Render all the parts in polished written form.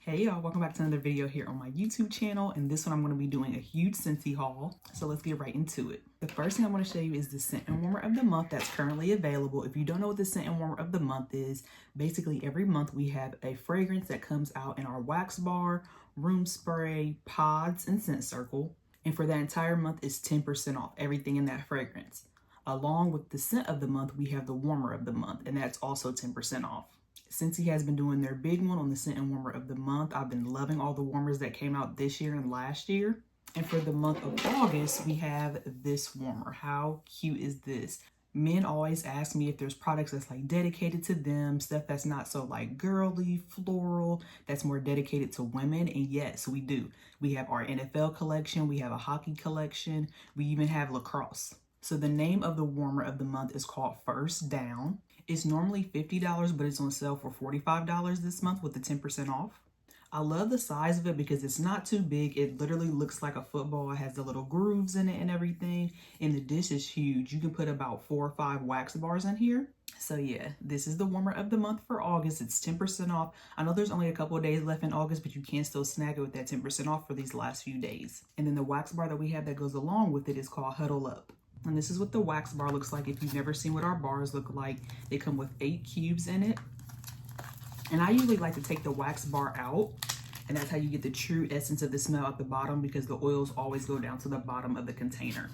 Hey y'all, welcome back to another video here on my YouTube channel. And this one I'm going to be doing a huge Scentsy haul. So let's get right into it. The first thing I want to show you is the scent and warmer of the month that's currently available. If you don't know what the scent and warmer of the month is, basically every month we have a fragrance that comes out in our wax bar, room spray, pods, and scent circle. And for that entire month it's 10% off everything in that fragrance. Along with the scent of the month, we have the warmer of the month, and that's also 10% off. Scentsy has been doing their big one on the scent and warmer of the month. I've been loving all the warmers that came out this year and last year. And for the month of August, we have this warmer. How cute is this? Men always ask me if there's products that's like dedicated to them, stuff that's not so like girly, floral, that's more dedicated to women. And yes, we do. We have our NFL collection. We have a hockey collection. We even have lacrosse. So the name of the warmer of the month is called First Down. It's normally $50, but it's on sale for $45 this month with the 10% off. I love the size of it because it's not too big. It literally looks like a football. It has the little grooves in it and everything. And the dish is huge. You can put about 4 or 5 wax bars in here. So yeah, this is the warmer of the month for August. It's 10% off. I know there's only a couple of days left in August, but you can still snag it with that 10% off for these last few days. And then the wax bar that we have that goes along with it is called Huddle Up. And this is what the wax bar looks like. If you've never seen what our bars look like, they come with 8 cubes in it. And I usually like to take the wax bar out, and that's how you get the true essence of the smell at the bottom, because the oils always go down to the bottom of the container.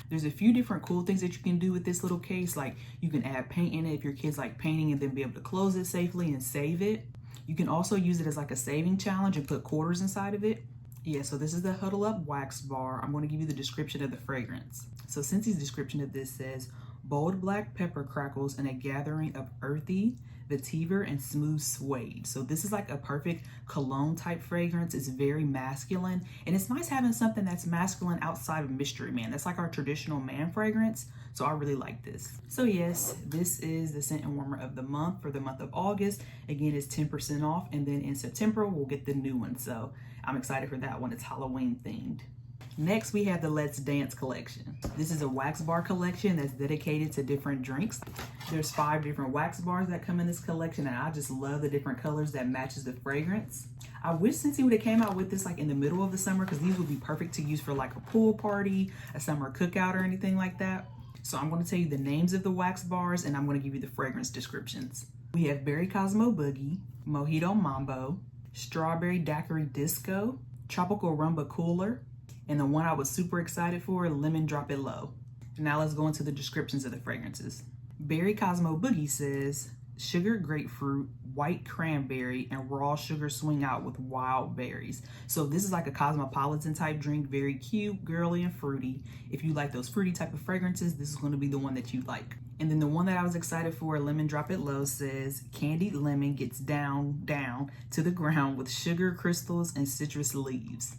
There's a few different cool things that you can do with this little case. Like you can add paint in it if your kids like painting, and then be able to close it safely and save it. You can also use it as like a saving challenge and put quarters inside of it. Yeah, so this is the Huddle Up wax bar. I'm going to give you the description of the fragrance. So Scentsy's description of this says, bold black pepper crackles and a gathering of earthy, vetiver, and smooth suede. So this is like a perfect cologne type fragrance. It's very masculine, and it's nice having something that's masculine outside of Mystery Man. That's like our traditional man fragrance. So I really like this. So yes, this is the scent and warmer of the month for the month of August. Again, it's 10% off, and then in September we'll get the new one. So I'm excited for that one. It's Halloween themed. Next, we have the Let's Dance collection. This is a wax bar collection that's dedicated to different drinks. There's 5 different wax bars that come in this collection, and I just love the different colors that matches the fragrance. I wish Scentsy would have came out with this like in the middle of the summer, because these would be perfect to use for like a pool party, a summer cookout, or anything like that. So I'm going to tell you the names of the wax bars, and I'm going to give you the fragrance descriptions. We have Berry Cosmo Boogie, Mojito Mambo, Strawberry Daiquiri Disco, Tropical Rumba Cooler, and the one I was super excited for, Lemon Drop It Low. Now let's go into the descriptions of the fragrances. Berry Cosmo Boogie says, sugar grapefruit, white cranberry, and raw sugar swing out with wild berries. So this is like a cosmopolitan type drink, very cute, girly, and fruity. If you like those fruity type of fragrances, this is going to be the one that you like. And then the one that I was excited for, Lemon Drop It Low, says, candied lemon gets down to the ground with sugar crystals and citrus leaves.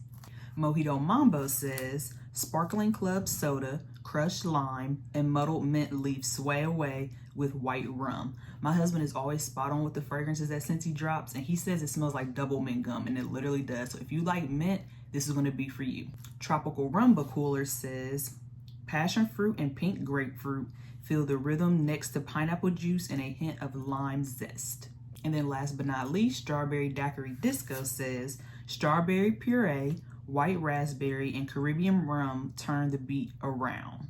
Mojito Mambo says, sparkling club soda, crushed lime, and muddled mint leaves sway away with white rum. My husband is always spot on with the fragrances that Scentsy drops, and he says it smells like double mint gum, and it literally does. So if you like mint, this is going to be for you. Tropical Rumba Cooler says, passion fruit and pink grapefruit, feel the rhythm next to pineapple juice and a hint of lime zest. And then last but not least, Strawberry Daiquiri Disco says, strawberry puree, white raspberry, and Caribbean rum turn the beat around.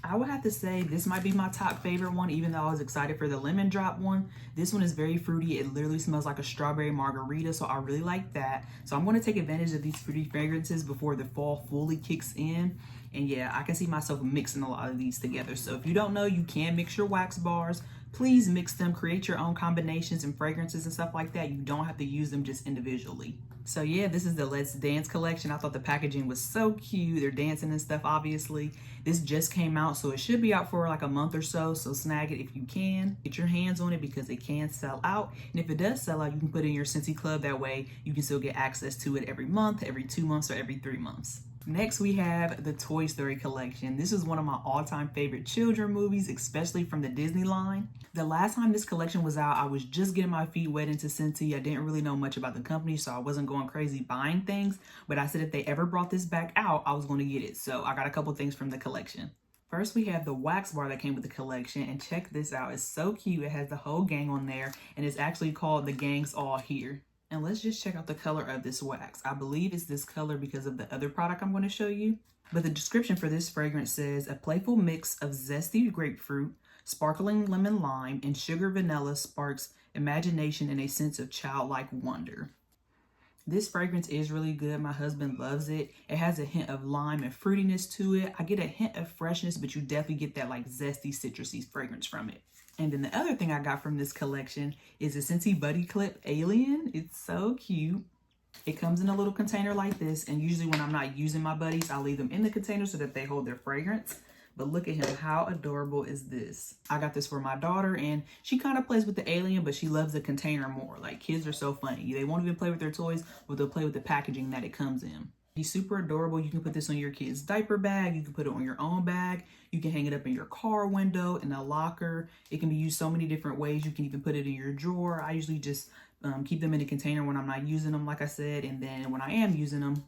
I would have to say this might be my top favorite one, even though I was excited for the lemon drop one. This one is very fruity. It literally smells like a strawberry margarita, so I really like that. So I'm going to take advantage of these fruity fragrances before the fall fully kicks in. And yeah, I can see myself mixing a lot of these together. So if you don't know, you can mix your wax bars. Please mix them, create your own combinations and fragrances and stuff like that. You don't have to use them just individually. So yeah, this is the Let's Dance collection. I thought the packaging was so cute. They're dancing and stuff, obviously. This just came out, so it should be out for like a month or so. So snag it if you can. Get your hands on it because it can sell out. And if it does sell out, you can put it in your Scentsy Club. That way you can still get access to it every month, every 2 months, or every 3 months. Next, we have the Toy Story collection. This is one of my all-time favorite children movies, especially from the Disney line. The last time this collection was out, I was just getting my feet wet into Scentsy. I didn't really know much about the company, so I wasn't going crazy buying things. But I said if they ever brought this back out, I was going to get it. So I got a couple things from the collection. First, we have the wax bar that came with the collection, and check this out. It's so cute. It has the whole gang on there, and it's actually called The Gang's All Here. And let's just check out the color of this wax. I believe it's this color because of the other product I'm going to show you. But the description for this fragrance says, a playful mix of zesty grapefruit, sparkling lemon lime, and sugar vanilla sparks imagination and a sense of childlike wonder. This fragrance is really good. My husband loves it. It has a hint of lime and fruitiness to it. I get a hint of freshness, but you definitely get that like zesty, citrusy fragrance from it. And then the other thing I got from this collection is a Scentsy Buddy Clip Alien. It's so cute. It comes in a little container like this, and usually when I'm not using my buddies, I leave them in the container so that they hold their fragrance. But look at him. How adorable is this? I got this for my daughter, and she kind of plays with the alien, but she loves the container more. Like, kids are so funny. They won't even play with their toys, but they'll play with the packaging that it comes in. He's super adorable. You can put this on your kid's diaper bag. You can put it on your own bag. You can hang it up in your car window, in a locker. It can be used so many different ways. You can even put it in your drawer. I usually just keep them in a container when I'm not using them, like I said. And then when I am using them,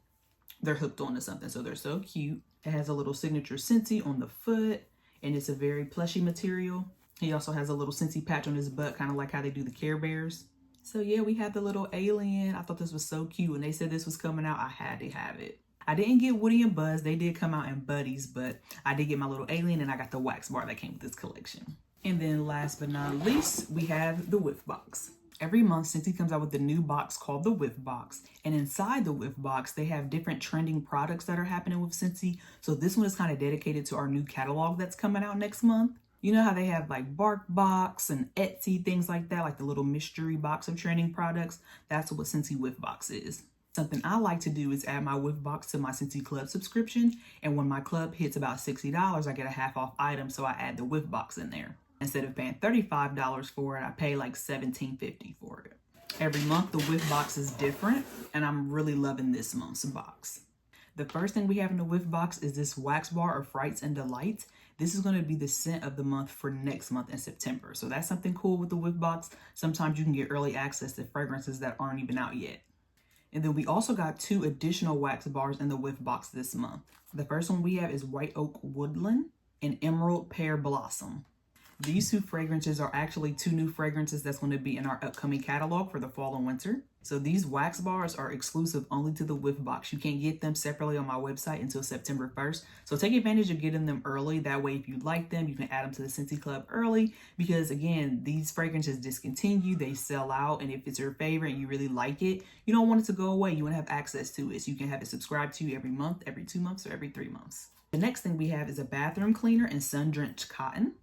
they're hooked onto something. So they're so cute. It has a little signature Scentsy on the foot, and it's a very plushy material. He also has a little Scentsy patch on his butt, kind of like how they do the Care Bears. So yeah, we have the little alien. I thought this was so cute. When they said this was coming out, I had to have it. I didn't get Woody and Buzz. They did come out in buddies, but I did get my little alien, and I got the wax bar that came with this collection. And then last but not least, we have the Whiff box. Every month, Scentsy comes out with a new box called the Whiff box. And inside the Whiff box, they have different trending products that are happening with Scentsy. So this one is kind of dedicated to our new catalog that's coming out next month. You know how they have like Bark Box and Etsy, things like that, like the little mystery box of trending products? That's what Scentsy Whiff box is. Something I like to do is add my Whiff box to my Scentsy Club subscription. And when my club hits about $60, I get a half off item. So I add the Whiff box in there. Instead of paying $35 for it, I pay like $17.50 for it. Every month, the Whiff box is different, and I'm really loving this month's box. The first thing we have in the Whiff box is this wax bar of Frights and Delights. This is going to be the scent of the month for next month in September. So that's something cool with the Whiff box. Sometimes you can get early access to fragrances that aren't even out yet. And then we also got 2 additional wax bars in the Whiff box this month. The first one we have is White Oak Woodland and Emerald Pear Blossom. These 2 fragrances are actually 2 new fragrances that's going to be in our upcoming catalog for the fall and winter. So these wax bars are exclusive only to the Whiff box. You can't get them separately on my website until September 1st. So take advantage of getting them early. That way, if you like them, you can add them to the Scentsy Club early. Because again, these fragrances discontinue, they sell out. And if it's your favorite and you really like it, you don't want it to go away. You want to have access to it. So you can have it subscribed to you every month, every 2 months, or every 3 months. The next thing we have is a bathroom cleaner in sun-drenched cotton.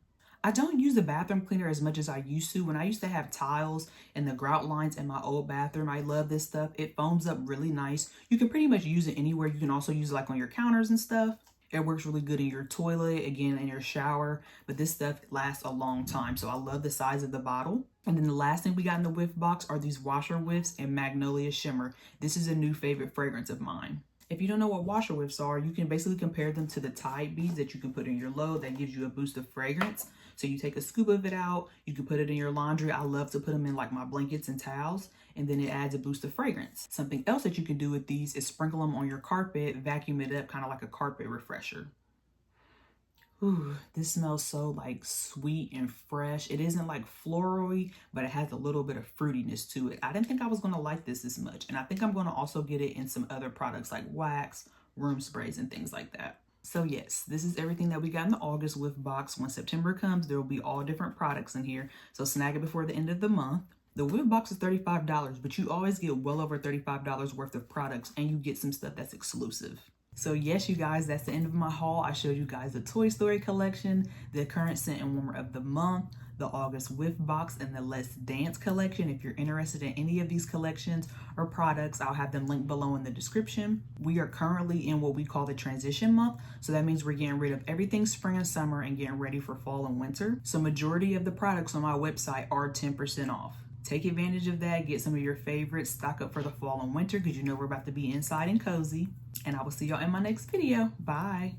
I don't use the bathroom cleaner as much as I used to. When I used to have tiles and the grout lines in my old bathroom, I love this stuff. It foams up really nice. You can pretty much use it anywhere. You can also use it like on your counters and stuff. It works really good in your toilet, again, in your shower. But this stuff lasts a long time. So I love the size of the bottle. And then the last thing we got in the Whiff box are these washer whiffs and Magnolia Shimmer. This is a new favorite fragrance of mine. If you don't know what washer whiffs are, you can basically compare them to the Tide beads that you can put in your load that gives you a boost of fragrance. So you take a scoop of it out, you can put it in your laundry. I love to put them in like my blankets and towels, and then it adds a boost of fragrance. Something else that you can do with these is sprinkle them on your carpet, vacuum it up, kind of like a carpet refresher. Ooh, this smells so like sweet and fresh. It isn't like florally, but it has a little bit of fruitiness to it. I didn't think I was going to like this much. And I think I'm going to also get it in some other products like wax, room sprays, and things like that. So yes, this is everything that we got in the August Whiff box. When September comes, there will be all different products in here. So snag it before the end of the month. The Whiff box is $35, but you always get well over $35 worth of products, and you get some stuff that's exclusive. So yes, you guys, that's the end of my haul. I showed you guys the Toy Story collection, the current scent and warmer of the month, the August Whiff box, and the Let's Dance collection. If you're interested in any of these collections or products, I'll have them linked below in the description. We are currently in what we call the transition month. So that means we're getting rid of everything spring and summer and getting ready for fall and winter. So majority of the products on my website are 10% off. Take advantage of that. Get some of your favorites. Stock up for the fall and winter because you know we're about to be inside and cozy. And I will see y'all in my next video. Bye.